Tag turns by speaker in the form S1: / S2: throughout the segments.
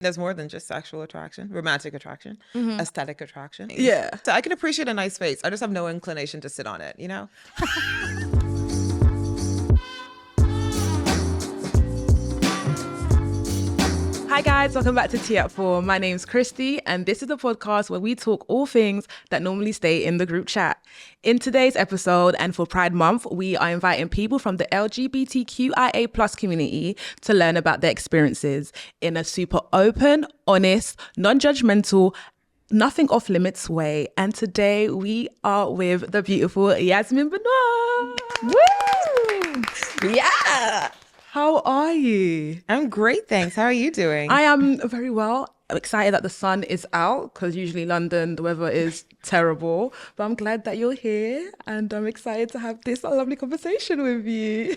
S1: There's more than just sexual attraction, romantic attraction, aesthetic attraction.
S2: Yeah.
S1: So I can appreciate a nice face. I just have no inclination to sit on it, you know?
S2: Hi guys, welcome back to Tea at 4. My name's Christie and this is the podcast where we talk all things that normally stay in the group chat. In today's episode and for Pride Month, we are inviting people from the LGBTQIA plus community to learn about their experiences in a super open, honest, non-judgmental, nothing off limits way. And today we are with the beautiful Yasmin Benoit.
S1: Woo! Yeah!
S2: How are you?
S1: I'm great, thanks. How are you doing?
S2: I am very well. I'm excited that the sun is out because usually London, the weather is terrible. But I'm glad that you're here and I'm excited to have this lovely conversation with you.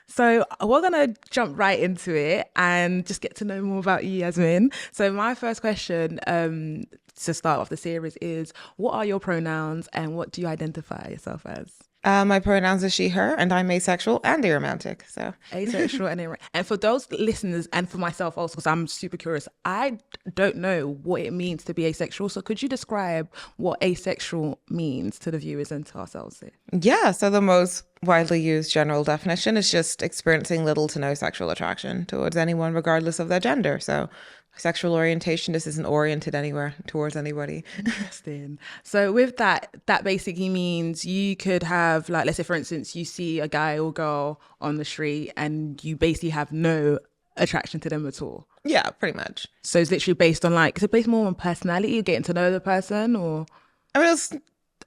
S2: So we're going to jump right into it and just get to know more about you, Yasmin. So my first question to start off the series is, what are your pronouns and what do you identify yourself as?
S1: My pronouns are she, her, and I'm asexual and aromantic. So
S2: Asexual and aromantic. And for those listeners and for myself also, because I'm super curious, I don't know what it means to be asexual. So could you describe what asexual means to the viewers and to ourselves here?
S1: yeah, so the most widely used general definition is just experiencing little to no sexual attraction towards anyone, regardless of their gender. So sexual orientation just isn't oriented anywhere towards anybody.
S2: Interesting. So with that basically means you could have, like, let's say for instance, you see a guy or girl on the street and you basically have no attraction to them at all.
S1: Yeah, pretty much.
S2: So it's literally based on, like, is it based more on personality, getting to know the person, or?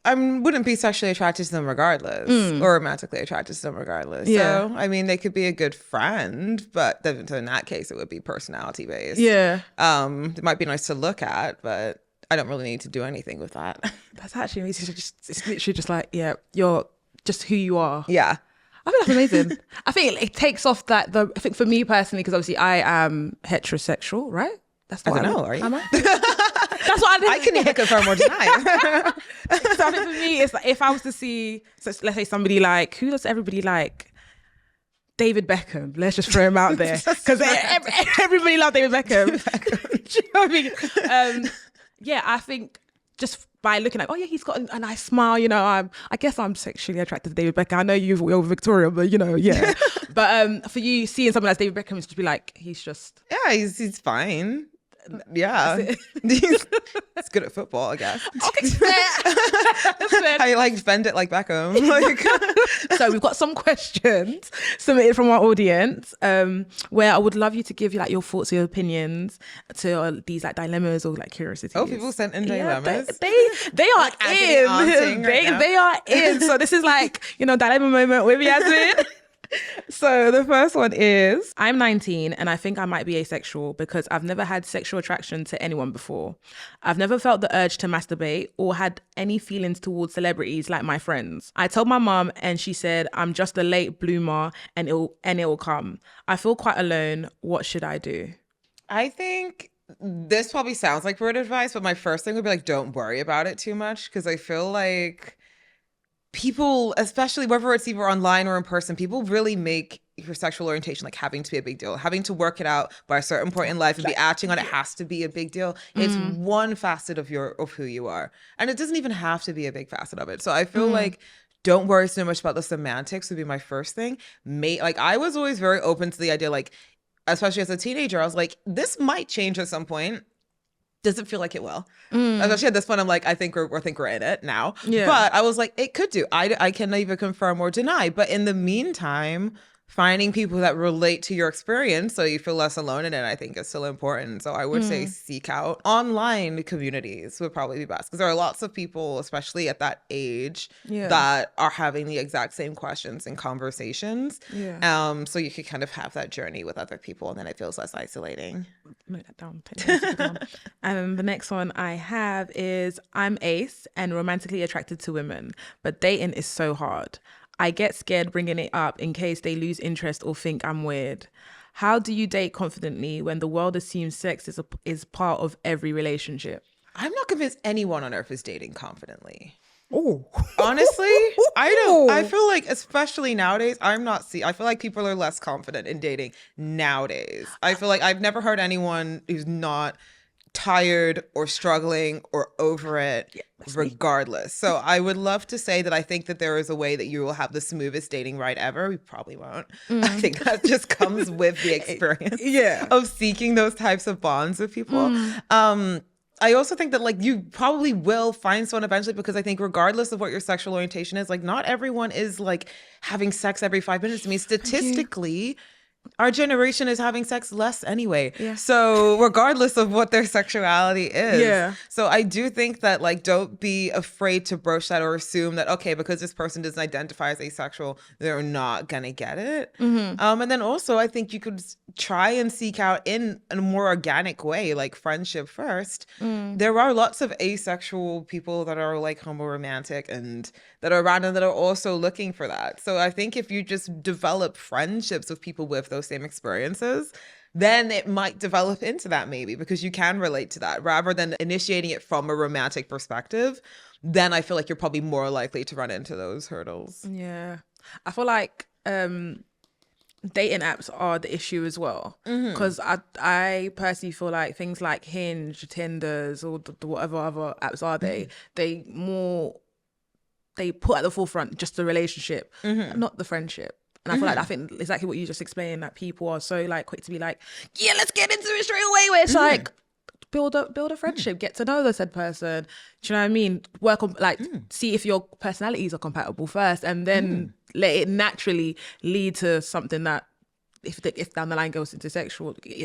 S1: I wouldn't be sexually attracted to them regardless, or romantically attracted to them regardless.
S2: Yeah.
S1: So, I mean, they could be a good friend, but so in that case, it would be personality based.
S2: Yeah.
S1: It might be nice to look at, but I don't really need to do anything with that.
S2: That's actually, it's literally just like, yeah, you're just who you are.
S1: Yeah.
S2: I think that's amazing. I think it takes off I think for me personally, because obviously I am heterosexual, right? That's
S1: I
S2: what
S1: don't know, are you?
S2: Am I? That's what
S1: I can either confirm or deny.
S2: So I think for me, it's like, if I was to see, so let's say somebody like, who does everybody like? David Beckham. Let's just throw him out there. Because everybody loves David Beckham. Do you know what I mean? Yeah, I think just by looking like, oh yeah, he's got a nice smile, you know, I guess I'm sexually attracted to David Beckham. I know you're Victoria, but you know, yeah. But for you, seeing someone like David Beckham is just be like, he's just...
S1: Yeah, he's fine. Yeah. He's good at football, I guess.
S2: Okay, fair.
S1: I like bend it like Beckham. Like.
S2: So we've got some questions submitted from our audience, where I would love you to give like your thoughts or your opinions to these like dilemmas or like curiosities.
S1: Oh, people sent in dilemmas.
S2: They are in. They are in. So this is like, you know, dilemma moment with Yasmin. So the first one is, I'm 19 and I think I might be asexual because I've never had sexual attraction to anyone before. I've never felt the urge to masturbate or had any feelings towards celebrities like my friends. I told my mum and she said I'm just a late bloomer and it'll come. I feel quite alone. What should I do?
S1: I think this probably sounds like weird advice, but my first thing would be like, don't worry about it too much, because I feel like people, especially whether it's either online or in person, people really make your sexual orientation like having to be a big deal, having to work it out by a certain point in life and be acting on it has to be a big deal. It's one facet of who you are, and it doesn't even have to be a big facet of it. So I feel like don't worry so much about the semantics would be my first thing. Like I was always very open to the idea, like especially as a teenager, I was like, this might change at some point. Doesn't feel like it will. Especially at this point, I'm like, I think we're in it now. Yeah. But I was like, it could do. I can neither confirm or deny. But in the meantime, finding people that relate to your experience so you feel less alone in it, I think is still important. So I would say seek out online communities would probably be best, because there are lots of people, especially at that age, that are having the exact same questions and conversations. Yeah. So you could kind of have that journey with other people and then it feels less isolating.
S2: Note that down. Take that down. The next one I have is, I'm ace and romantically attracted to women, but dating is so hard. I get scared bringing it up in case they lose interest or think I'm weird. How do you date confidently when the world assumes sex is part of every relationship?
S1: I'm not convinced anyone on earth is dating confidently.
S2: Oh,
S1: honestly, I feel like, especially nowadays, I feel like people are less confident in dating nowadays. I feel like I've never heard anyone who's not tired or struggling or over it, regardless. So I would love to say that I think that there is a way that you will have the smoothest dating ride ever. We probably won't. I think that just comes with the experience of seeking those types of bonds with people. I also think that like you probably will find someone eventually, because I think regardless of what your sexual orientation is, like not everyone is like having sex every 5 minutes. I mean, statistically, our generation is having sex less anyway. Yeah. So regardless of what their sexuality is. Yeah. So I do think that like, don't be afraid to broach that or assume that, okay, because this person doesn't identify as asexual, they're not going to get it. And then also I think you could try and seek out in a more organic way, like friendship first. There are lots of asexual people that are like homo-romantic and that are around and that are also looking for that. So I think if you just develop friendships with people with those same experiences, then it might develop into that maybe, because you can relate to that rather than initiating it from a romantic perspective. Then I feel like you're probably more likely to run into those hurdles.
S2: Yeah. I feel like dating apps are the issue as well, because I personally feel like things like Hinge, Tinders, or whatever other apps are they put at the forefront just the relationship, not the friendship. And I think exactly what you just explained, that people are so like quick to be like, yeah, let's get into it straight away. Where it's like, build a friendship, get to know the said person. Do you know what I mean? Work on like, see if your personalities are compatible first, and then let it naturally lead to something that if down the line goes into sexual, let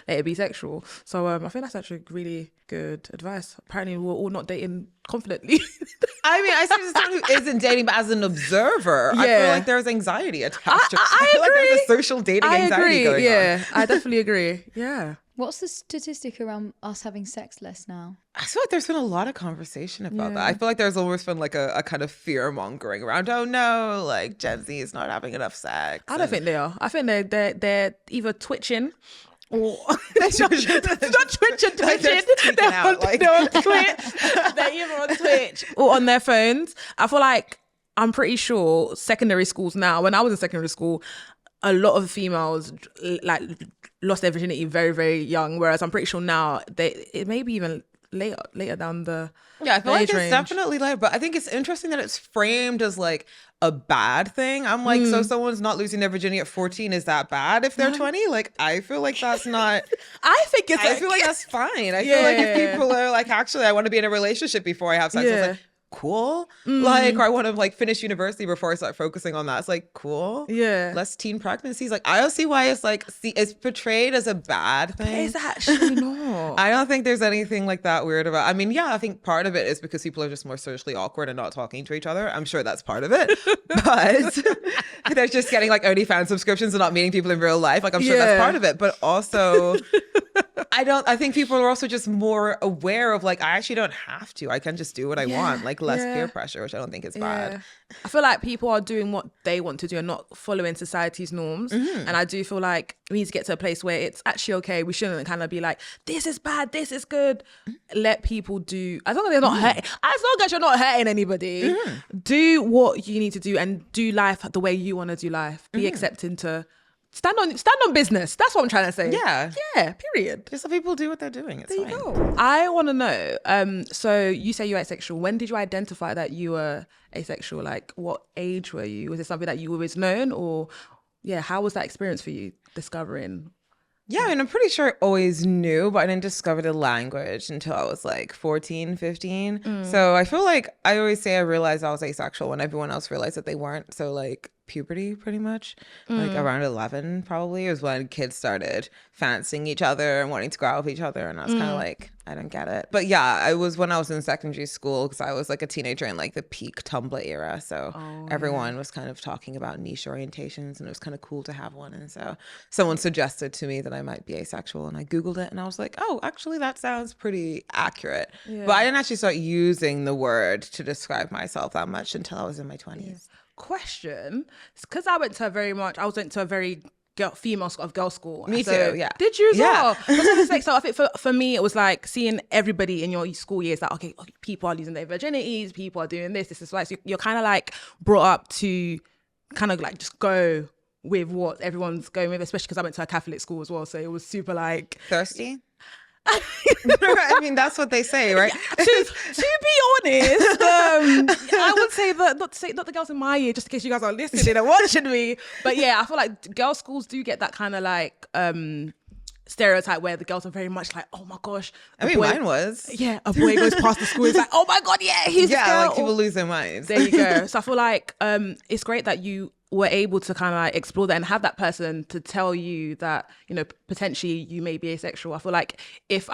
S2: it be sexual. So I think that's actually really good advice. Apparently we're all not dating confidently.
S1: I mean, I see someone who isn't dating, but as an observer, I feel like there's anxiety attached to it. I feel like there's a social dating anxiety going on.
S2: I definitely agree. Yeah.
S3: What's the statistic around us having sex less now?
S1: I feel like there's been a lot of conversation about that. I feel like there's always been like a kind of fear mongering around, oh no, like Gen Z is not having enough sex.
S2: I don't think they are. I think they're either twitching or they're not twitching. They're on Twitch. They're either on Twitch or on their phones. I feel like, I'm pretty sure secondary schools now, when I was in secondary school, a lot of females like lost their virginity very, very young, whereas I'm pretty sure now it may be even later down the
S1: I feel like it's definitely later, but I think it's interesting that it's framed as like a bad thing. I'm like, so someone's not losing their virginity at 14, is that bad if they're 20? Like, I feel like that's not
S2: I feel like
S1: that's fine. I feel like if people are like, actually I want to be in a relationship before I have sex, it's like, cool. Like, or I want to like finish university before I start focusing on that. It's like, cool. Yeah. Less teen pregnancies. Like, I don't see why it's like, it's portrayed as a bad thing.
S2: It's actually not.
S1: I don't think there's anything like that weird about. I mean, I think part of it is because people are just more socially awkward and not talking to each other. I'm sure that's part of it. But they're just getting like OnlyFans subscriptions and not meeting people in real life. Like, I'm sure that's part of it. But also, I think people are also just more aware of like, I actually don't have to. I can just do what I want. Like, less peer pressure, which I don't think is bad.
S2: I feel like people are doing what they want to do and not following society's norms. And I do feel like we need to get to a place where it's actually okay. We shouldn't kind of be like, this is bad, this is good. Let people do, as long as they're not hurting, as long as you're not hurting anybody, do what you need to do and do life the way you want to do life. Be accepting to stand on business. That's what I'm trying to say. Yeah, period.
S1: Just let people do what they're doing. It's fine.
S2: You go. I want to know, so you say you're asexual. When did you identify that you were asexual? Like, what age were you? Was it something that you always known, or how was that experience for you discovering?
S1: Yeah, I mean, I'm pretty sure I always knew, but I didn't discover the language until I was like 14, 15. So I feel like I always say I realized I was asexual when everyone else realized that they weren't. So like puberty, pretty much, like around 11 probably is when kids started fancying each other and wanting to go out with each other. And I was kind of like, I don't get it. But I was when I was in secondary school, because I was like a teenager in like the peak Tumblr era. So everyone was kind of talking about niche orientations, and it was kind of cool to have one. And so someone suggested to me that I might be asexual, and I Googled it and I was like, oh, actually that sounds pretty accurate. But I didn't actually start using the word to describe myself that much until I was in my 20s.
S2: Question, because I went to a very female of girl school.
S1: Me
S2: so,
S1: too, yeah.
S2: Did you as
S1: Yeah.
S2: well? So I think for me, it was like seeing everybody in your school years that, okay, people are losing their virginities, people are doing this is why. So you're kind of like brought up to kind of like just go with what everyone's going with, especially because I went to a Catholic school as well. So it was super like...
S1: Thirsty? I mean, that's what they say, right?
S2: To be honest, I would say that not the girls in my year, just in case you guys are listening and watching me. But yeah, I feel like girls' schools do get that kind of like stereotype where the girls are very much like, oh my gosh.
S1: I mean, mine was.
S2: Yeah, a boy goes past the school, it's like, oh my God, yeah, he's the girl.
S1: Like people lose their minds.
S2: There you go. So I feel like it's great that you were able to kind of like explore that and have that person to tell you that, you know, potentially you may be asexual. I feel like if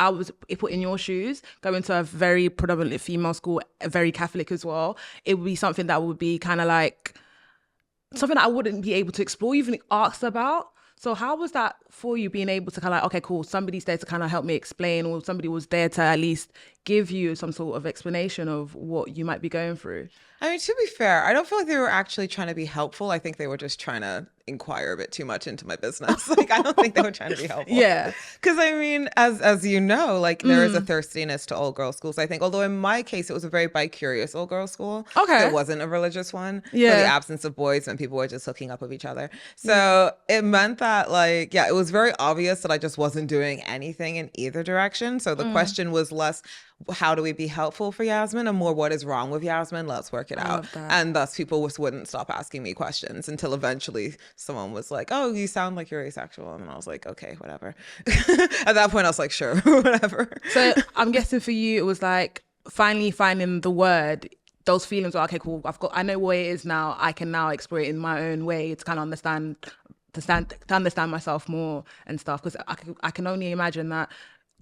S2: put in your shoes, going to a very predominantly female school, very Catholic as well, it would be something that would be kind of like something that I wouldn't be able to explore, even ask about. So how was that for you, being able to kind of like, okay, cool, somebody's there to kind of help me explain, or somebody was there to at least give you some sort of explanation of what you might be going through?
S1: I mean, to be fair, I don't feel like they were actually trying to be helpful. I think they were just trying to inquire a bit too much into my business. Like, I don't think they were trying to be helpful.
S2: Yeah.
S1: Because I mean, as you know, like there is a thirstiness to all girls schools, I think. Although in my case, it was a very bi-curious all girls school.
S2: Okay.
S1: It wasn't a religious one.
S2: Yeah.
S1: So the absence of boys and people were just hooking up with each other. So it meant that like, yeah, it was very obvious that I just wasn't doing anything in either direction. So the question was less, how do we be helpful for Yasmin, and more, what is wrong with Yasmin? Let's work it out. And thus people just wouldn't stop asking me questions until eventually someone was like, oh, you sound like you're asexual. And I was like, okay, whatever. At that point I was like, sure, whatever.
S2: So I'm guessing for you it was like finally finding the word. Those feelings were, okay, cool, I know what it is now. I can now explore it in my own way to kind of understand myself more and stuff. Because I can only imagine that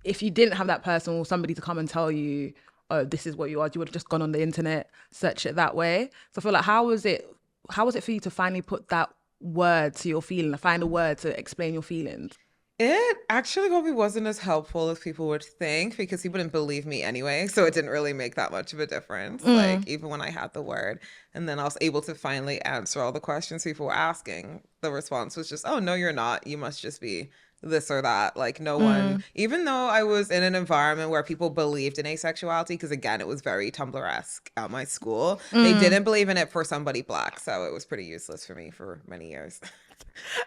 S2: if you didn't have that person or somebody to come and tell you, oh, this is what you are, you would have just gone on the internet, search it that way. So I feel like how was it for you to finally put that word to your feeling, find a word to explain your feelings?
S1: It actually probably wasn't as helpful as people would think, because he wouldn't believe me anyway. So it didn't really make that much of a difference. Like, even when I had the word and then I was able to finally answer all the questions people were asking, the response was just, oh, no, you're not. You must just be this or that. Like, no one, even though I was in an environment where people believed in asexuality, because again, it was very Tumblr-esque at my school, they didn't believe in it for somebody Black. So it was pretty useless for me for many years.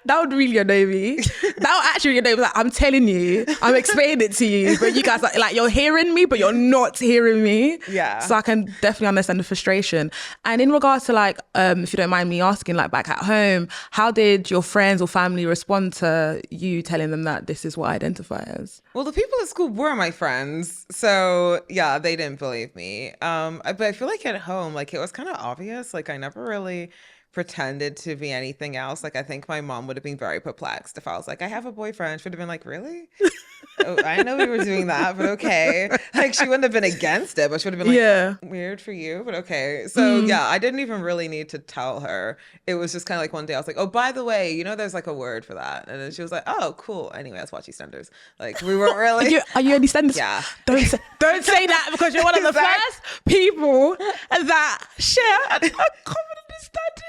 S2: That would really annoy me. That would actually annoy me. Like, I'm telling you, I'm explaining it to you, but you guys are like, you're hearing me, but you're not hearing me.
S1: Yeah.
S2: So I can definitely understand the frustration. And in regards to like, if you don't mind me asking, like back at home, how did your friends or family respond to you telling them that this is what I identify as?
S1: Well, the people at school were my friends. So yeah, they didn't believe me. But I feel like at home, like it was kind of obvious. Like I never really pretended to be anything else. Like I think my mom would have been very perplexed if I was like, I have a boyfriend. She would have been like, really? Oh, I know we were doing that, but okay. Like she wouldn't have been against it, but she would have been like,
S2: yeah,
S1: weird for you, but okay. So yeah, I didn't even really need to tell her. It was just kind of like one day I was like, oh, by the way, you know, there's like a word for that. And then she was like, oh, cool. Anyway, that's watch EastEnders. Like we weren't really.
S2: Are you EastEnders?
S1: Yeah.
S2: Don't say that, because you're one of the first people that share a common understanding.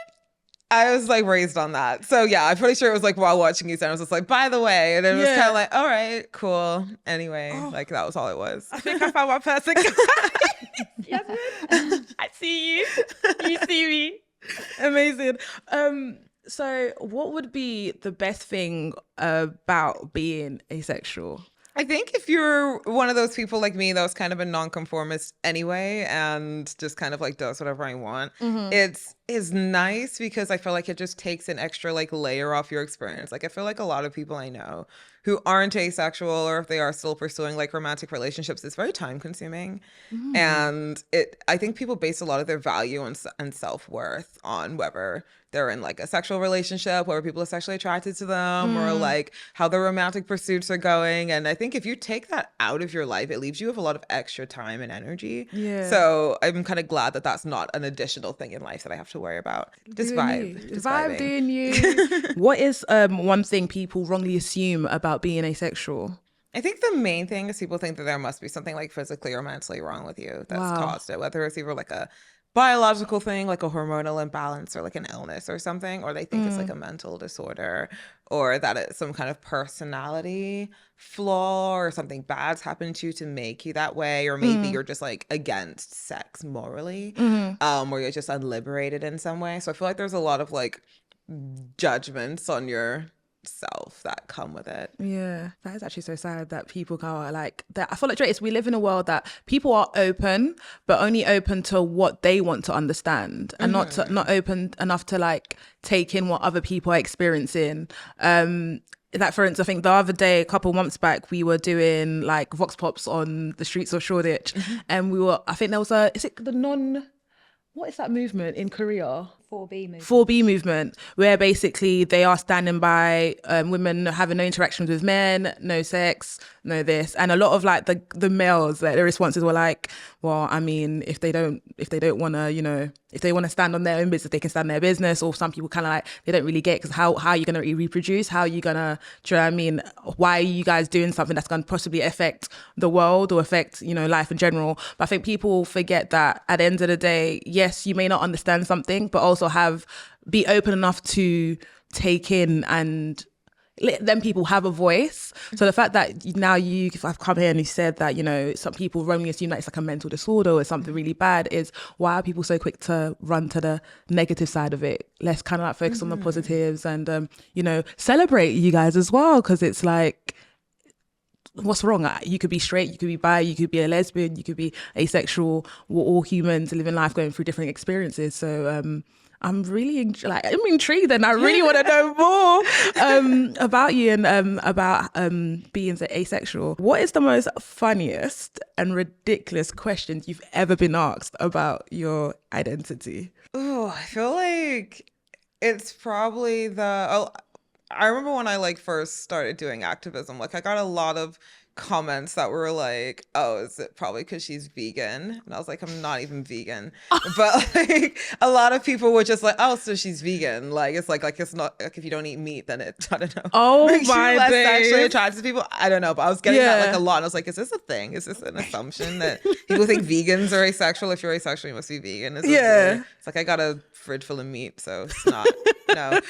S1: I was like raised on that. So yeah, I'm pretty sure it was like while watching EastEnders, I was just like, by the way, and it was kind of like, all right, cool. Anyway, like that was all it was.
S2: I think I found one person. Yasmin, I see you. You see me. Amazing. So what would be the best thing about being asexual?
S1: I think if you're one of those people like me that was kind of a nonconformist anyway and just kind of like does whatever I want, it's nice because I feel like it just takes an extra like layer off your experience. Like I feel like a lot of people I know who aren't asexual, or if they are still pursuing like romantic relationships, it's very time consuming. And I think people base a lot of their value and self-worth on whether they're in like a sexual relationship, whether people are sexually attracted to them, or like how their romantic pursuits are going. And I think if you take that out of your life, it leaves you with a lot of extra time and energy. Yeah. So I'm kind of glad that that's not an additional thing in life that I have to worry about. Just vibe. Just
S2: vibe doing you. What is one thing people wrongly assume about being asexual?
S1: I think the main thing is people think that there must be something like physically or mentally wrong with you that's caused it, whether it's either like a biological thing, like a hormonal imbalance or like an illness or something, or they think it's like a mental disorder, or that it's some kind of personality flaw or something bad's happened to you to make you that way, or maybe you're just like against sex morally, or you're just unliberated in some way. So I feel like there's a lot of like judgments on your self that come with it.
S2: Yeah, that is actually so sad that people are like that. I feel like we live in a world that people are open, but only open to what they want to understand, and not open enough to like take in what other people are experiencing. Like for instance, I think the other day, a couple months back, we were doing like vox pops on the streets of Shoreditch, and I think there was what is that movement in Korea? 4B movement, where basically they are standing by women having no interactions with men, no sex, no this, and a lot of like the males, like their responses were like, well, I mean, if they don't want to, you know, if they want to stand on their own business, they can stand on their business. Or some people kind of like, they don't really get, because how are you going to reproduce? How are you going to, do you know what I mean? Why are you guys doing something that's going to possibly affect the world or affect, you know, life in general? But I think people forget that at the end of the day, yes, you may not understand something, but also be open enough to take in and let them people have a voice. So the fact that now I've come here and you said that, you know, some people wrongly assume that it's like a mental disorder or something really bad, is why are people so quick to run to the negative side of it? Let's kind of like focus on the positives and, you know, celebrate you guys as well. Because it's like, what's wrong? You could be straight, you could be bi, you could be a lesbian, you could be asexual. We're all humans living life, going through different experiences. So I'm really I'm intrigued, and I really want to know more about you and about being asexual. What is the most funniest and ridiculous questions you've ever been asked about your identity?
S1: Oh, I feel like it's probably I remember when I like first started doing activism, like I got a lot of comments that were like, oh, is it probably because she's vegan? And I was like, I'm not even vegan. But like a lot of people were just like, oh, so she's vegan. Like it's like it's not like, if you don't eat meat, then it, I don't know.
S2: Oh,
S1: makes
S2: my
S1: you less
S2: days.
S1: sexually attracted to people. I don't know, but I was getting that like a lot. And I was like, is this a thing? Is this an assumption that people think vegans are asexual? If you're asexual, you must be vegan. Is this weird? It's like I got a fridge full of meat, so it's not. No.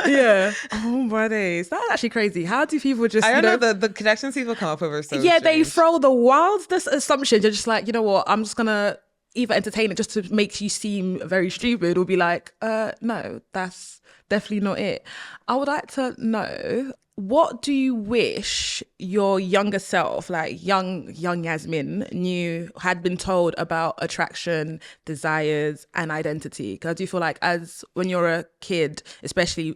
S2: Yeah. Oh my days. That's actually crazy. How do people just,
S1: I don't know, the connections people come up with are so
S2: yeah,
S1: strange.
S2: they throw the wildest assumptions. You're just like, you know what, I'm just gonna either entertain it just to make you seem very stupid, or be like, no, that's definitely not it. I would like to know, what do you wish your younger self, like young Yasmin, had been told about attraction, desires, and identity? Because I do feel like when you're a kid, especially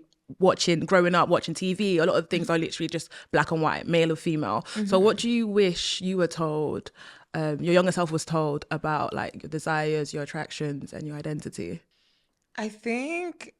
S2: growing up watching TV, a lot of things are literally just black and white, male or female. So what do you wish you were told, your younger self was told about like your desires, your attractions, and your identity?
S1: I think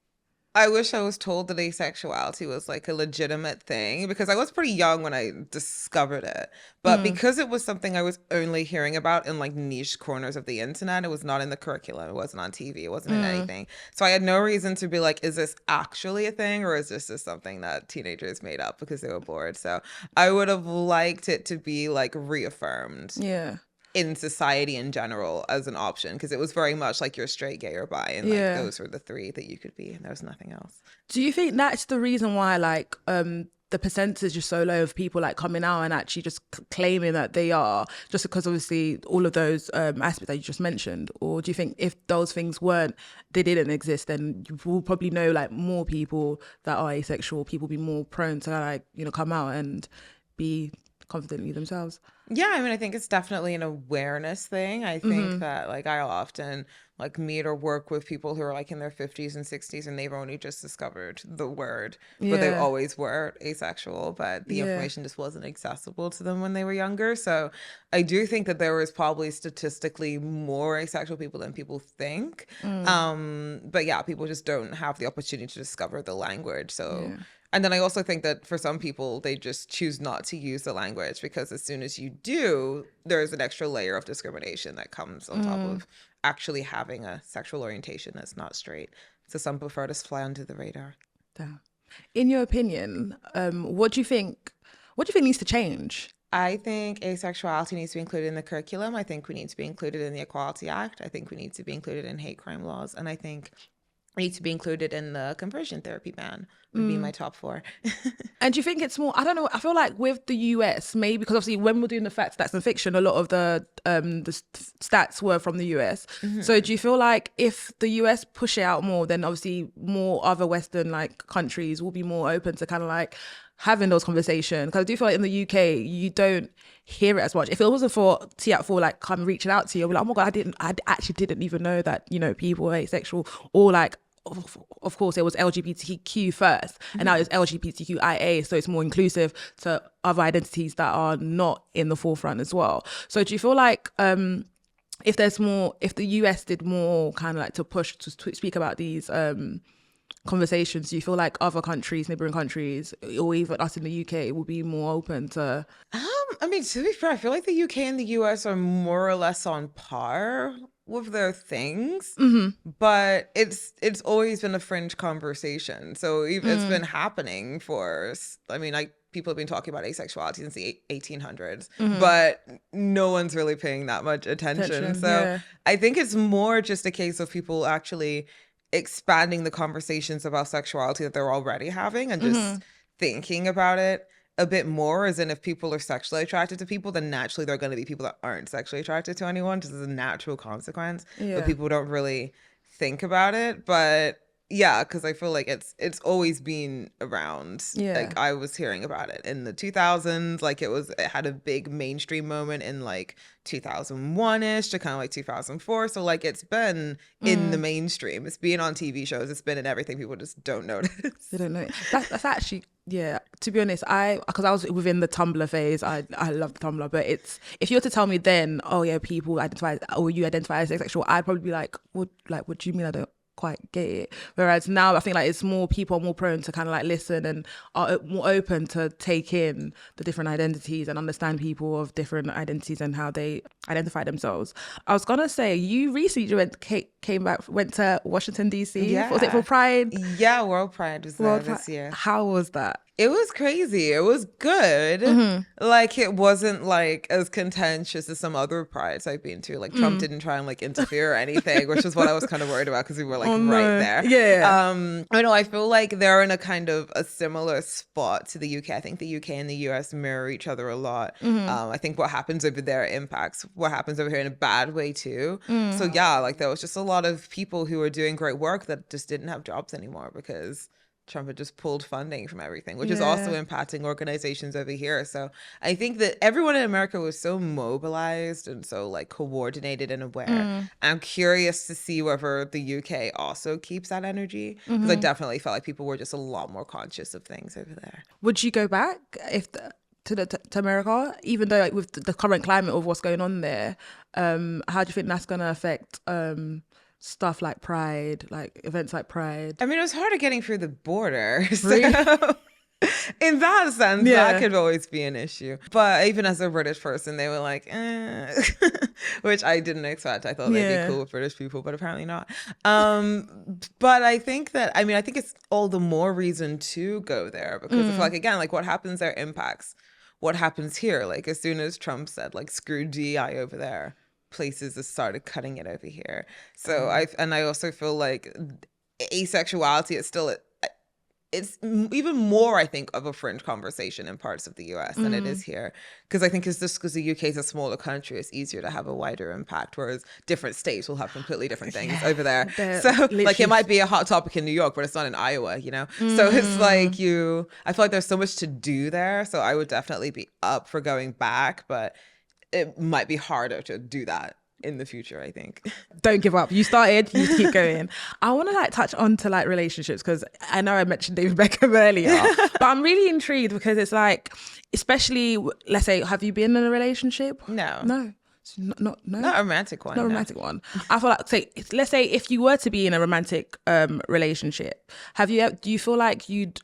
S1: I wish I was told that asexuality was like a legitimate thing, because I was pretty young when I discovered it. But because it was something I was only hearing about in like niche corners of the internet, it was not in the curriculum, it wasn't on TV, it wasn't in anything. So I had no reason to be like, is this actually a thing, or is this just something that teenagers made up because they were bored? So I would have liked it to be like reaffirmed.
S2: Yeah.
S1: In society in general as an option, because it was very much like you're straight, gay, or bi, and like those were the three that you could be, and there was nothing else.
S2: Do you think that's the reason why like the percentage is so low of people like coming out and actually just claiming that they are, just because obviously all of those aspects that you just mentioned? Or do you think if those things they didn't exist, then you will probably know like more people that are asexual, people be more prone to like, you know, come out and be confidently themselves?
S1: Yeah, I mean, I think it's definitely an awareness thing. I think that like I'll often like meet or work with people who are like in their 50s and 60s, and they've only just discovered the word, but they always were asexual, but the information just wasn't accessible to them when they were younger. So I do think that there was probably statistically more asexual people than people think. But yeah, people just don't have the opportunity to discover the language. So and then I also think that for some people, they just choose not to use the language, because as soon as you do, there's an extra layer of discrimination that comes on top of actually having a sexual orientation that's not straight. So some prefer to fly under the radar.
S2: In your opinion, what do you think needs to change
S1: I think asexuality needs to be included in the curriculum. I think we need to be included in the Equality Act. I think we need to be included in hate crime laws. And I think we need to be included in the conversion therapy ban would be my top 4.
S2: And do you think it's more, I don't know, I feel like with the US, maybe because obviously when we're doing the facts, stats and fiction, a lot of the stats were from the US. So do you feel like if the US push it out more, then obviously more other Western like countries will be more open to kind of like having those conversations? Because I do feel like in the UK, you don't hear it as much. If it wasn't for T4 like come reaching out to you, I'll be like, oh my God, I actually didn't even know that, you know, people were asexual, or like, of course it was LGBTQ first and now it's LGBTQIA, so it's more inclusive to other identities that are not in the forefront as well. So do you feel like if the US did more kind of like to push to speak about these conversations, do you feel like other countries, neighboring countries, or even us in the UK will be more open to?
S1: I mean, to be fair, I feel like the UK and the US are more or less on par with their things, but it's always been a fringe conversation. So it's been happening for, I mean, like people have been talking about asexuality since the 1800s, but no one's really paying that much attention. So I think it's more just a case of people actually expanding the conversations about sexuality that they're already having and just thinking about it a bit more, as in if people are sexually attracted to people, then naturally there are going to be people that aren't sexually attracted to anyone, just as a natural consequence. But people don't really think about it. But yeah, because I feel like it's always been around. Like I was hearing about it in the 2000s. Like it had a big mainstream moment in like 2001-ish to kind of like 2004. So like it's been in the mainstream. It's been on TV shows. It's been in everything. People just don't notice. They
S2: don't know. That's actually, yeah, to be honest, because I was within the Tumblr phase, I love the Tumblr, but if you were to tell me then, oh yeah, people identify, or you identify as asexual, I'd probably be like, what do you mean I don't quite get it? Whereas now I think like it's more, people are more prone to kind of like listen and are more open to take in the different identities and understand people of different identities and how they identify themselves. I was gonna say, you recently went to Washington DC. Was it for Pride?
S1: Yeah, World Pride was there this year.
S2: How was that?
S1: It was crazy. It was good. Like it wasn't like as contentious as some other prides I've been to. Like Trump didn't try and like interfere or anything, which is what I was kind of worried about because we were like right there.
S2: Yeah.
S1: I know. I feel like they're in a kind of a similar spot to the UK. I think the UK and the US mirror each other a lot. I think what happens over there impacts what happens over here in a bad way too. So yeah, like there was just a lot of people who were doing great work that just didn't have jobs anymore because Trump had just pulled funding from everything, which is also impacting organizations over here. So I think that everyone in America was so mobilized and so like coordinated and aware. I'm curious to see whether the UK also keeps that energy, because I definitely felt like people were just a lot more conscious of things over there.
S2: Would you go back to America, even though like with the current climate of what's going on there? How do you think that's going to affect stuff like Pride, like events like Pride?
S1: I mean, it was harder getting through the border. So in that sense, that could always be an issue. But even as a British person, they were like, which I didn't expect. I thought they'd be cool with British people, but apparently not. But I think it's all the more reason to go there, because I feel like, again, like what happens there impacts what happens here. Like as soon as Trump said, like, screw DEI over there, places have started cutting it over here. So I also feel like asexuality is still it's even more, I think, of a fringe conversation in parts of the US than it is here, because I think it's just because the UK is a smaller country, it's easier to have a wider impact, whereas different states will have completely different things over there. So like it might be a hot topic in New York, but it's not in Iowa, you know? So it's like I feel like there's so much to do there. So I would definitely be up for going back, but it might be harder to do that in the future, I think.
S2: Don't give up. You started, you keep going. I want to like touch on to like relationships, because I know I mentioned David Beckham earlier, but I'm really intrigued because it's like, especially, let's say, have you been in a relationship?
S1: No.
S2: No. Not
S1: a romantic one.
S2: Not a romantic one. I feel like, let's say if you were to be in a romantic relationship, do you feel like you'd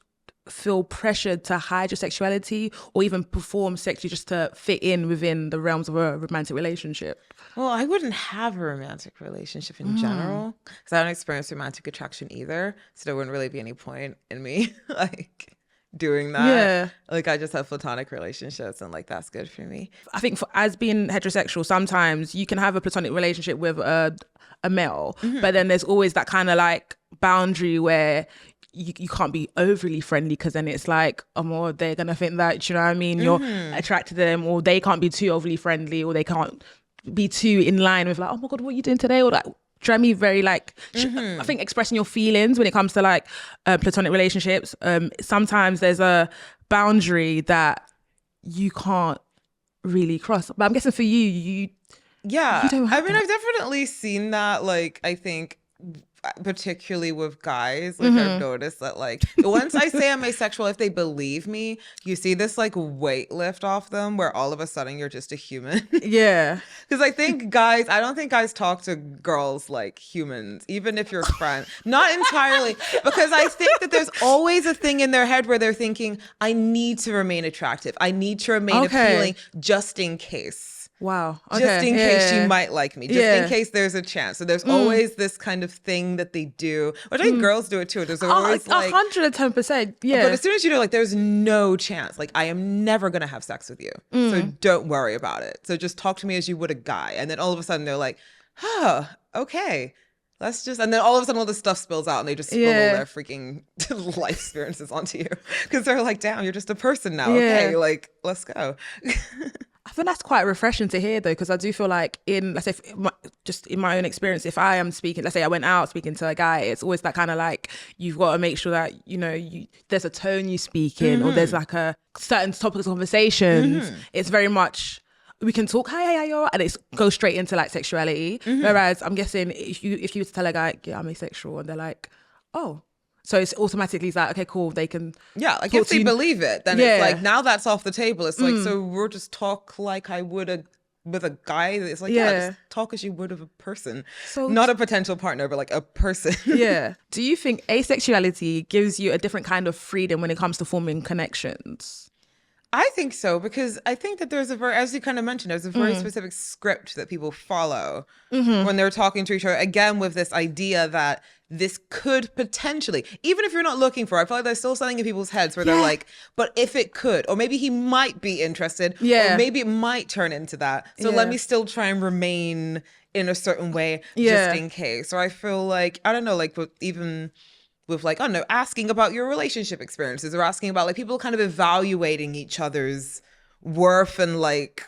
S2: feel pressured to hide your sexuality or even perform sexually just to fit in within the realms of a romantic relationship?
S1: Well, I wouldn't have a romantic relationship in general, because I don't experience romantic attraction either. So there wouldn't really be any point in me like doing that.
S2: Yeah.
S1: Like I just have platonic relationships and like that's good for me.
S2: I think as being heterosexual, sometimes you can have a platonic relationship with a male, but then there's always that kind of like boundary where you can't be overly friendly because then it's like, or they're going to think that, you know what I mean, you're attracted to them, or they can't be too overly friendly, or they can't be too in line with like, oh my God, what are you doing today? Or like, do you know what I mean? Very like, I think expressing your feelings when it comes to like platonic relationships, sometimes there's a boundary that you can't really cross. But I'm guessing for you
S1: yeah,
S2: don't have
S1: I mean,
S2: that.
S1: I've definitely seen that. Like, I think particularly with guys, like I've noticed that like once I say I'm asexual, if they believe me, you see this like weight lift off them where all of a sudden you're just a human.
S2: Yeah.
S1: Because I don't think guys talk to girls like humans, even if you're friends. Not entirely, because I think that there's always a thing in their head where they're thinking, I need to remain attractive. I need to remain appealing just in case.
S2: Wow. Okay.
S1: Just in case she
S2: Yeah.
S1: might like me. Just in case there's a chance. So there's always this kind of thing that they do. Which I think girls do it too. There's always like
S2: 110%. Yeah.
S1: but as soon as you know, like, there's no chance. Like, I am never going to have sex with you. So don't worry about it. So just talk to me as you would a guy. And then all of a sudden they're like, oh, okay. Let's just, and then all of a sudden all this stuff spills out and they just spill all their freaking life experiences onto you. Because they're like, damn, you're just a person now. Okay, like, let's go.
S2: I think that's quite refreshing to hear though, because I do feel like let's say, just in my own experience, if I am speaking, let's say I went out speaking to a guy, it's always that kind of like, you've got to make sure that, you know, there's a tone you speak in, or there's like a certain topics of conversations. It's very much, we can talk, hi, you're right, and it goes straight into like sexuality. Whereas I'm guessing if you were to tell a guy, yeah, I'm asexual, and they're like, oh. So it's automatically like, okay, cool, they can.
S1: Yeah, like if they believe it, then it's like, now that's off the table. It's like, so we'll just talk like I would with a guy. It's like, yeah, just talk as you would of a person. So not a potential partner, but like a person.
S2: Yeah. Do you think asexuality gives you a different kind of freedom when it comes to forming connections?
S1: I think so, because I think that there's as you kind of mentioned, there's a very specific script that people follow when they're talking to each other. Again, with this idea that this could potentially, even if you're not looking for it, I feel like there's still something in people's heads where they're like, but if it could, or maybe he might be interested, or maybe it might turn into that. So let me still try and remain in a certain way just in case. So I feel like, I don't know, like even with like, I don't know, asking about your relationship experiences, or asking about like people kind of evaluating each other's worth and like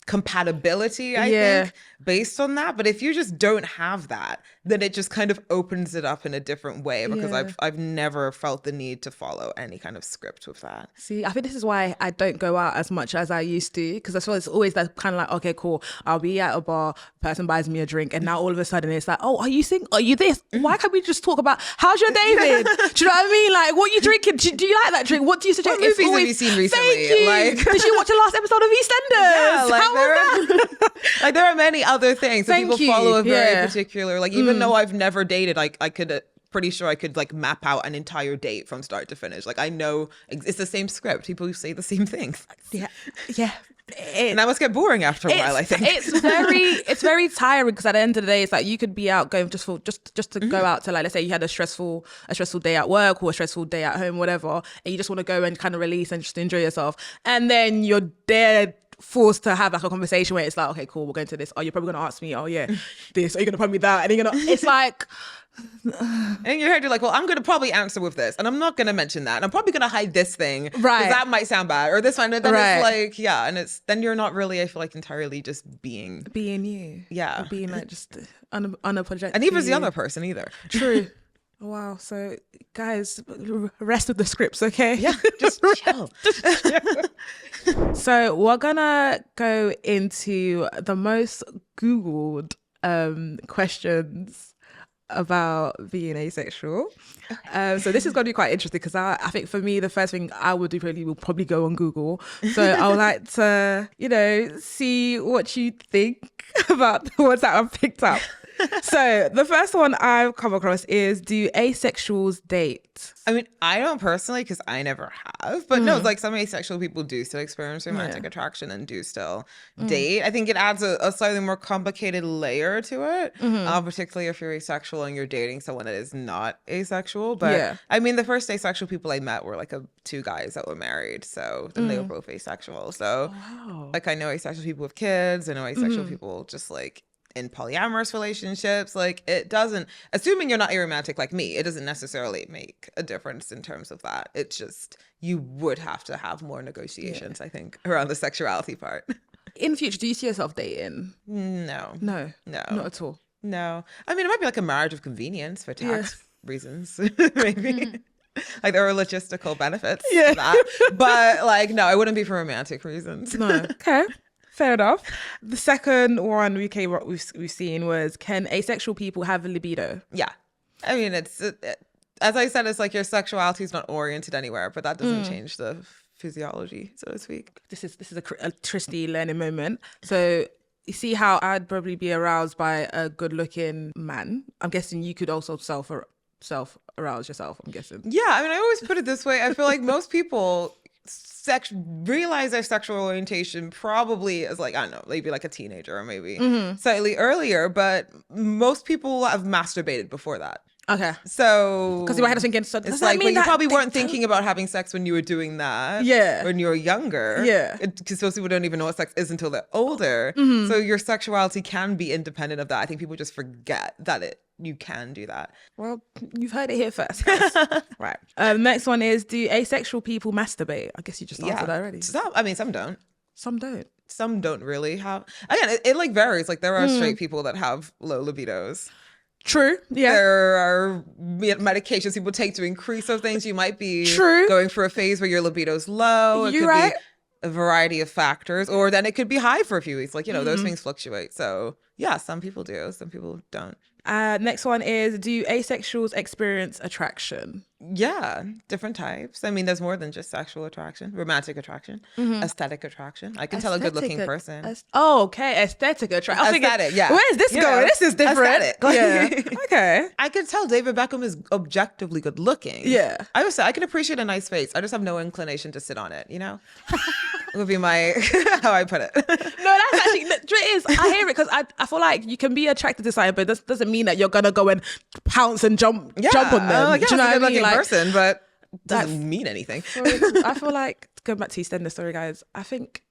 S1: compatibility, I think, based on that. But if you just don't have that, then it just kind of opens it up in a different way, because I've never felt the need to follow any kind of script with that.
S2: See, I think this is why I don't go out as much as I used to, because I feel it's always that kind of like, okay, cool, I'll be at a bar, person buys me a drink, and now all of a sudden it's like, oh, are you single? Are you this? Why can't we just talk about how's your day been? Do you know what I mean? Like, what are you drinking? Do you like that drink? What do you suggest?
S1: What movies have you seen recently?
S2: Thank you.
S1: Like,
S2: did you watch the last episode of EastEnders?
S1: Yeah, like
S2: How was that?
S1: Like there are many other things. So
S2: Thank
S1: people
S2: you.
S1: follow a very particular, like even though I've never dated, I could pretty sure I could like map out an entire date from start to finish. Like I know it's the same script. People say the same things.
S2: Yeah.
S1: And that must get boring after a while, I think.
S2: It's very tiring, because at the end of the day, it's like you could be out going just to go out to, like, let's say you had a stressful day at work or a stressful day at home, whatever, and you just want to go and kind of release and just enjoy yourself, and then you're there forced to have like a conversation where it's like, okay, cool, we're going to this. Oh, you're probably gonna ask me, oh yeah, this. Are you gonna put me that? And it's like.
S1: And in your head, you're like, well, I'm going to probably answer with this, and I'm not going to mention that. And I'm probably going to hide this thing,
S2: right?
S1: Because that might sound bad, or this one. And then it's like, yeah, and then you're not really, I feel like, entirely just being
S2: you,
S1: yeah,
S2: or being like just unapologetic,
S1: and neither is the other person either.
S2: True. Wow. So, guys, rest of the scripts, okay?
S1: Yeah, just chill.
S2: So we're gonna go into the most Googled questions about being asexual. So this is going to be quite interesting, because I think for me the first thing I would do will probably go on Google. So I would like to, see what you think about the ones that I've picked up. So the first one I've come across is, do asexuals date?
S1: I mean, I don't personally, because I never have, but no, like some asexual people do still experience romantic attraction and do still date. I think it adds a slightly more complicated layer to it, particularly if you're asexual and you're dating someone that is not asexual. But I mean, the first asexual people I met were like two guys that were married, so then they were both asexual. So like I know asexual people with kids, I know asexual people just like in polyamorous relationships. Like it doesn't, assuming you're not aromantic like me, it doesn't necessarily make a difference in terms of that. It's just you would have to have more negotiations, I think, around the sexuality part.
S2: In the future, do you see yourself dating?
S1: No,
S2: not at all.
S1: No, I mean it might be like a marriage of convenience for tax reasons, maybe. Like there are logistical benefits to that, but like no, it wouldn't be for romantic reasons.
S2: No. Okay. Fair enough. The second one we've seen was, can asexual people have a libido?
S1: Yeah. I mean, it's as I said, it's like your sexuality is not oriented anywhere, but that doesn't change the physiology, so to speak.
S2: This is a Christie learning moment. So you see how I'd probably be aroused by a good-looking man. I'm guessing you could also self-arouse yourself, I'm guessing.
S1: Yeah, I mean, I always put it this way. I feel like most people realize their sexual orientation probably as like, I don't know, maybe like a teenager or maybe slightly earlier, but most people have masturbated before that.
S2: Okay.
S1: So
S2: because in my head I was thinking, so
S1: it's like, but you probably weren't thinking about having sex when you were doing that.
S2: Yeah.
S1: When you were younger.
S2: Yeah.
S1: Because most people don't even know what sex is until they're older. So your sexuality can be independent of that. I think people just forget that you can do that.
S2: Well, you've heard it here first, guys. Right. Next one is, do asexual people masturbate? I guess you just answered that already.
S1: Some don't.
S2: Some don't.
S1: Some don't really have. Again, it like varies. Like there are straight people that have low libidos.
S2: True. Yeah.
S1: There are medications people take to increase those things. You might be going through a phase where your libido's low. It could be a variety of factors, or then it could be high for a few weeks. Like, those things fluctuate. So yeah, some people do, some people don't.
S2: Next one is, do asexuals experience attraction?
S1: Yeah, different types. I mean, there's more than just sexual attraction, romantic attraction, aesthetic attraction. I can tell a good-looking person.
S2: Okay, aesthetic attraction.
S1: Aesthetic, yeah.
S2: Where is this going? This is different.
S1: Aesthetic.
S2: Yeah. Okay.
S1: I can tell David Beckham is objectively good-looking.
S2: Yeah.
S1: I would say I can appreciate a nice face. I just have no inclination to sit on it, would be my how I put it.
S2: No, that's actually it is. I hear it because I feel like you can be attracted to something, but this doesn't mean that you're gonna go and pounce and jump on them.
S1: Yeah,
S2: do you know what I mean?
S1: Like, person, but doesn't mean anything.
S2: I feel like, going back to EastEnders story, guys, I think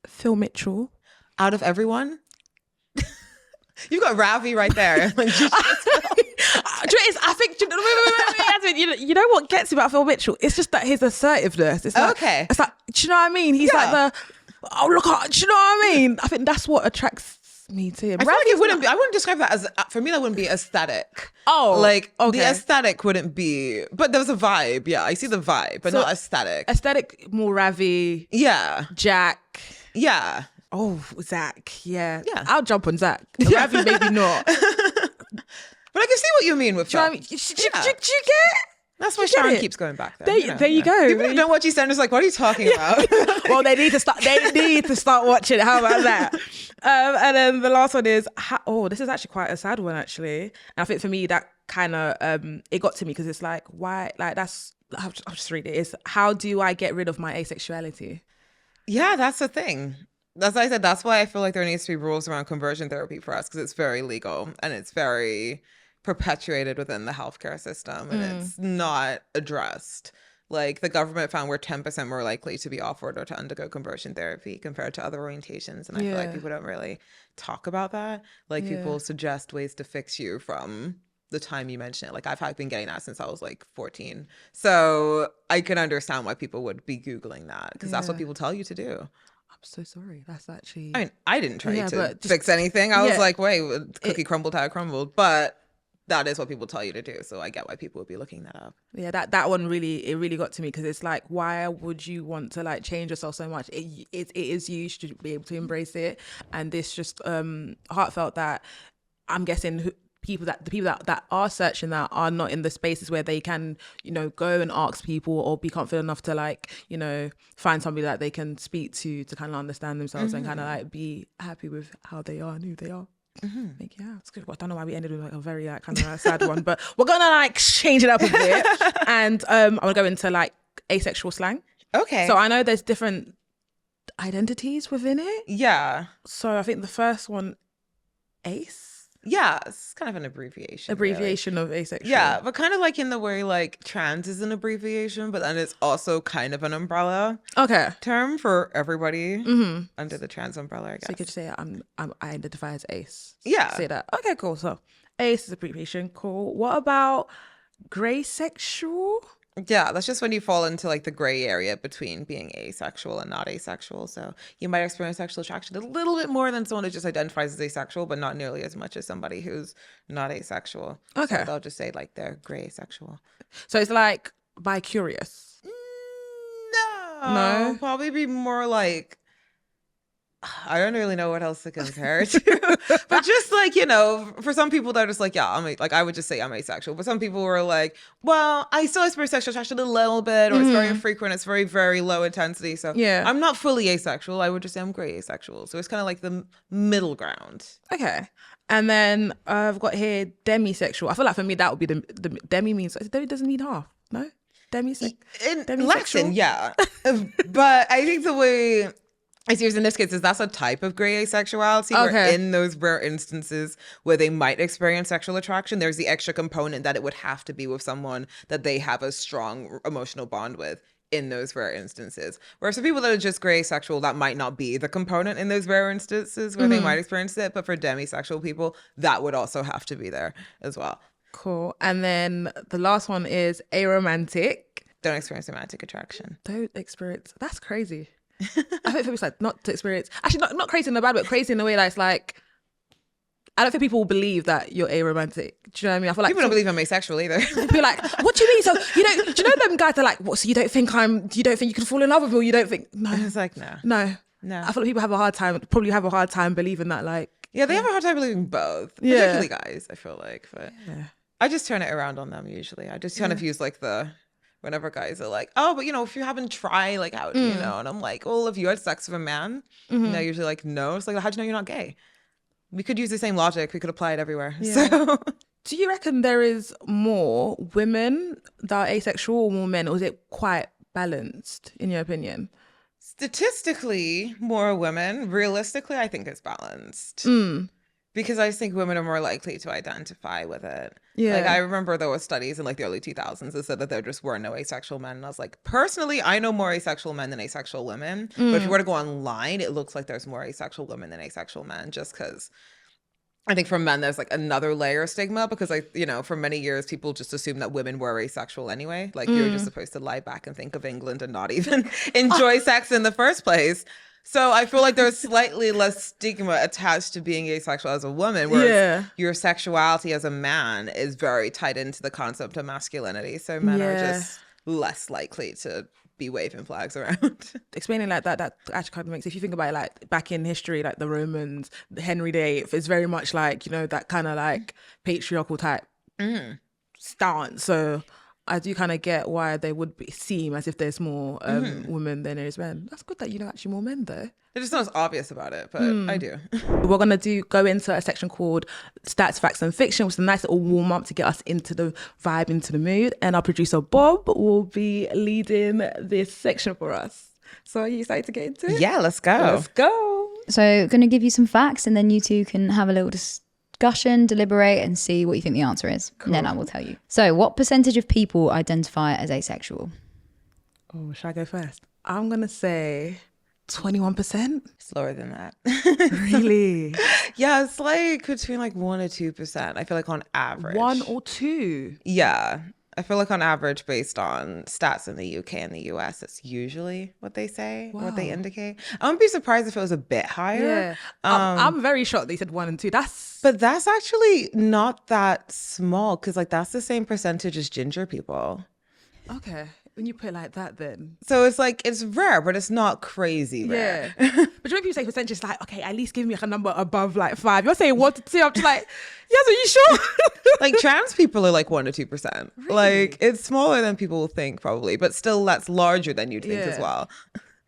S2: Phil Mitchell,
S1: out of everyone, you've got Ravi right there.
S2: I think you know what gets me about Phil Mitchell? It's just that his assertiveness. It's like,
S1: okay.
S2: It's like, do you know what I mean? He's like look, do you know what I mean? I think that's what attracts me to him.
S1: I feel like it wouldn't be. I wouldn't describe that as, for me, that wouldn't be aesthetic.
S2: Oh,
S1: like
S2: okay.
S1: The aesthetic wouldn't be, but there was a vibe. Yeah, I see the vibe, but not aesthetic.
S2: Aesthetic, more Ravi.
S1: Yeah.
S2: Jack.
S1: Yeah.
S2: Oh, Zach. Yeah.
S1: Yeah.
S2: I'll jump on Zach. Ravi, maybe not.
S1: But I can see what you mean with that.
S2: Do you get?
S1: That's why Sharon keeps going back there.
S2: There you go.
S1: People who don't watch EastEnders like, what are you talking about?
S2: Well, they need to start watching it. How about that? And then the last one is, this is actually quite a sad one, actually. And I think for me, that kind of, it got to me because it's like, why? Like, I'll just read it. It's, how do I get rid of my asexuality?
S1: Yeah, that's the thing. That's why I said, that's why I feel like there needs to be rules around conversion therapy for us, because it's very legal and it's very perpetuated within the healthcare system and it's not addressed. Like the government found we're 10% more likely to be offered or to undergo conversion therapy compared to other orientations. And I feel like people don't really talk about that. Like people suggest ways to fix you from the time you mention it. Like I've been getting that since I was like 14. So I can understand why people would be Googling that, because that's what people tell you to do.
S2: I'm so sorry. That's actually...
S1: I mean, I didn't try to fix anything. I was like, wait, cookie crumbled how it crumbled. But that is what people tell you to do. So I get why people would be looking that up. Yeah,
S2: that one really got to me, because it's like, why would you want to like change yourself so much? It is you should be able to embrace it. And this just heartfelt that I'm guessing the people that are searching that are not in the spaces where they can, go and ask people or be confident enough to like, find somebody that they can speak to kind of understand themselves and kind of like be happy with how they are and who they are. Make you out. It's good. I don't know why we ended with like a very like kind of sad one, but we're gonna like change it up a bit. And I'm gonna go into like asexual slang.
S1: Okay.
S2: So I know there's different identities within it.
S1: Yeah.
S2: So I think the first one, ace.
S1: Yeah, it's kind of an abbreviation.
S2: Abbreviation of asexual.
S1: Yeah, but kind of like in the way like trans is an abbreviation, but then it's also kind of an umbrella term for everybody under the trans umbrella, I guess.
S2: So you could say I identify as ace.
S1: Yeah.
S2: Say that. Okay, cool. So ace is abbreviation. Cool. What about grey sexual?
S1: Yeah, that's just when you fall into like the gray area between being asexual and not asexual. So you might experience sexual attraction a little bit more than someone who just identifies as asexual, but not nearly as much as somebody who's not asexual.
S2: Okay.
S1: So they'll just say like they're gray asexual.
S2: So it's like bi-curious.
S1: No. Probably be more like, I don't really know what else to compare it to. But just like, you know, for some people they're just like, yeah, I would just say I'm asexual. But some people were like, well, I still experience sexual attraction a little bit, or it's very infrequent, it's very, very low intensity. So
S2: yeah, I'm
S1: not fully asexual. I would just say I'm gray asexual. So it's kind of like the middle ground.
S2: Okay. And then I've got here demisexual. I feel like for me that would be the demi means demi doesn't mean half. No? Demisexual.
S1: In Latin, yeah. But I think the way I see it in this case is that's a type of gray asexuality where in those rare instances where they might experience sexual attraction, there's the extra component that it would have to be with someone that they have a strong emotional bond with in those rare instances. Whereas for people that are just gray asexual, that might not be the component in those rare instances where they might experience it. But for demisexual people, that would also have to be there as well.
S2: Cool. And then the last one is aromantic.
S1: Don't experience romantic attraction.
S2: Don't experience. That's crazy. I think it's like not to experience. Actually, not crazy in a bad way, but crazy in a way that it's like, I don't think people will believe that you're aromantic. Do you know what I mean? I feel like
S1: people don't believe I'm asexual either.
S2: Be like, what do you mean? So do you know them guys that are like, what? So you don't think you can fall in love with me? Or you don't think? No,
S1: it's like no.
S2: I feel like people have a hard time believing that. Like,
S1: yeah, they have a hard time believing both, particularly guys. I feel like, but I just turn it around on them usually. I just kind of use like whenever guys are like, oh, but if you haven't tried, like, how do you know? And I'm like, well, if you had sex with a man, and they're usually like, no. It's like, how'd you know you're not gay? We could use the same logic. We could apply it everywhere. Yeah. So,
S2: do you reckon there is more women that are asexual or more men, or is it quite balanced in your opinion?
S1: Statistically, more women. Realistically, I think it's balanced. Because I think women are more likely to identify with it. Yeah. Like, I remember there were studies in like the early 2000s that said that there just were no asexual men. And I was like, personally, I know more asexual men than asexual women. But if you were to go online, it looks like there's more asexual women than asexual men, just because I think for men, there's like another layer of stigma because for many years, people just assumed that women were asexual anyway. Like you're just supposed to lie back and think of England and not even enjoy sex in the first place. So I feel like there's slightly less stigma attached to being asexual as a woman, whereas your sexuality as a man is very tied into the concept of masculinity. So men are just less likely to be waving flags around.
S2: Explaining like that actually kind of makes, if you think about it, like back in history, like the Romans, Henry VIII, it's very much like, that kind of like patriarchal type stance. So I do kind of get why they would seem as if there's more women than there is men. That's good that you know actually more men though.
S1: They're just not as obvious about it, but I do.
S2: We're going to go into a section called Stats, Facts and Fiction, which is a nice little warm up to get us into the vibe, into the mood. And our producer Bob will be leading this section for us. So are you excited to get into it?
S1: Yeah, let's go.
S2: Let's go.
S3: So I'm going to give you some facts and then you two can have a little discussion, deliberate and see what you think the answer is. Cool. And then I will tell you. So what percentage of people identify as asexual?
S2: Oh, should I go first? I'm going to say 21%.
S1: It's lower than that.
S2: Really?
S1: Yeah, it's like between like 1 or 2%. I feel like on average.
S2: 1 or 2?
S1: Yeah. I feel like on average, based on stats in the UK and the US, that's usually what they say, what they indicate. I wouldn't be surprised if it was a bit higher.
S2: Yeah. I'm very shocked they said 1 and 2.
S1: But that's actually not that small because like that's the same percentage as ginger people.
S2: Okay. When you put it like that then.
S1: So it's like, it's rare, but it's not crazy rare.
S2: Yeah. But when people say percentage, it's like, okay, at least give me like a number above like 5. You're saying 1 to 2. I'm just like, yes, are you sure?
S1: Like trans people are like 1 to 2%.
S2: Really?
S1: Like it's smaller than people think probably, but still that's larger than you'd think as well.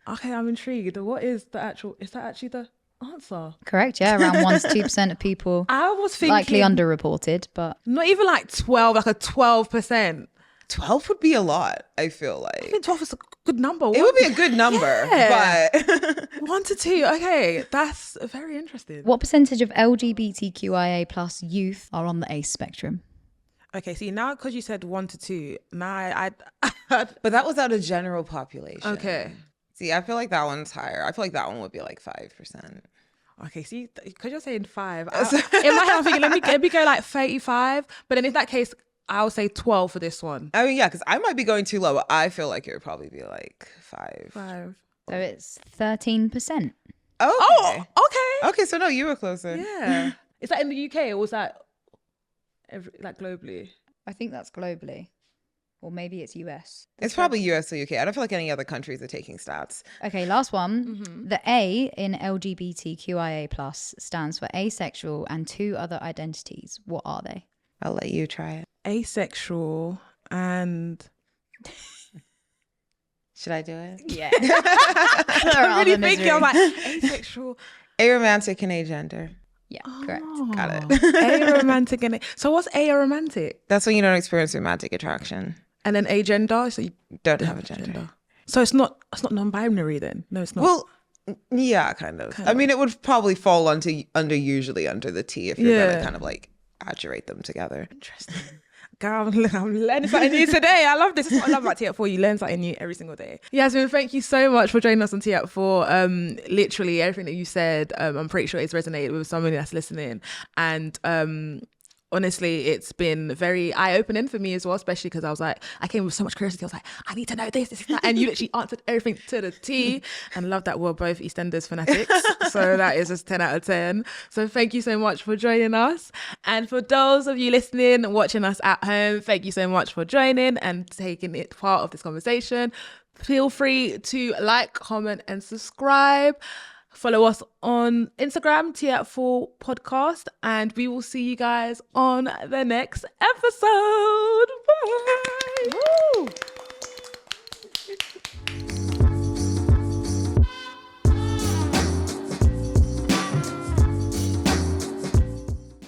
S2: Okay, I'm intrigued. What is the actual, is that actually the answer.
S3: Correct, yeah. Around 1 to 2% of people.
S2: I was thinking
S3: Likely underreported, but
S2: not even like 12, like a 12%.
S1: 12 would be a lot, I feel like.
S2: I think 12 is a good number.
S1: It would be a good number, but
S2: 1 to 2. Okay, that's very interesting.
S3: what percentage of LGBTQIA plus youth are on the ACE spectrum?
S2: Okay, see now because you said 1 to 2, now I
S1: but that was out of general population.
S2: okay.
S1: See, I feel like that one's higher. I feel like that one would be like 5%.
S2: Okay, see, because you're saying 5, in my head I'm thinking let me go like 35, but then in that case I'll say 12 for this one.
S1: I mean, yeah, because I might be going too low, but I feel like it would probably be like 5.
S2: 5.
S3: So it's 13%.
S1: Okay.
S2: Oh, okay.
S1: Okay, so no, you were closer.
S2: Yeah. Is that in the UK or was that like globally?
S3: I think that's globally. Or maybe it's US.
S1: It's probably US or UK. I don't feel like any other countries are taking stats.
S3: Okay, last one. The A in LGBTQIA plus stands for asexual and 2 other identities. What are they?
S1: I'll let you try it.
S2: Asexual and...
S1: Should I do it?
S3: Yeah.
S2: I'm really thinking, I'm like, asexual.
S1: Aromantic and agender.
S3: Yeah, correct.
S1: Got it.
S2: Aromantic and... So what's aromantic?
S1: That's when you don't experience romantic attraction.
S2: And then agender? So you
S1: Don't have a gender.
S2: So it's not non-binary then? No, it's not.
S1: Well, yeah, kind of. I mean, it would probably fall under usually under the T if you're going to kind of like adjurate them together.
S2: Interesting. Girl, I'm learning something new today. I love this. This is what I love about Tea at 4. You learn something new every single day. Yasmin, thank you so much for joining us on Tea at 4. Literally everything that you said, I'm pretty sure it's resonated with somebody that's listening. And honestly, it's been very eye-opening for me as well, especially because I came with so much curiosity. I was like, I need to know this, that. And you literally answered everything to the T. And love that we're both EastEnders fanatics. So that is just 10 out of 10. So thank you so much for joining us. And for those of you listening, watching us at home, thank you so much for joining and taking it part of this conversation. Feel free to like, comment, and subscribe. Follow us on Instagram, Tea at 4 podcast, and we will see you guys on the next episode. Bye. Woo!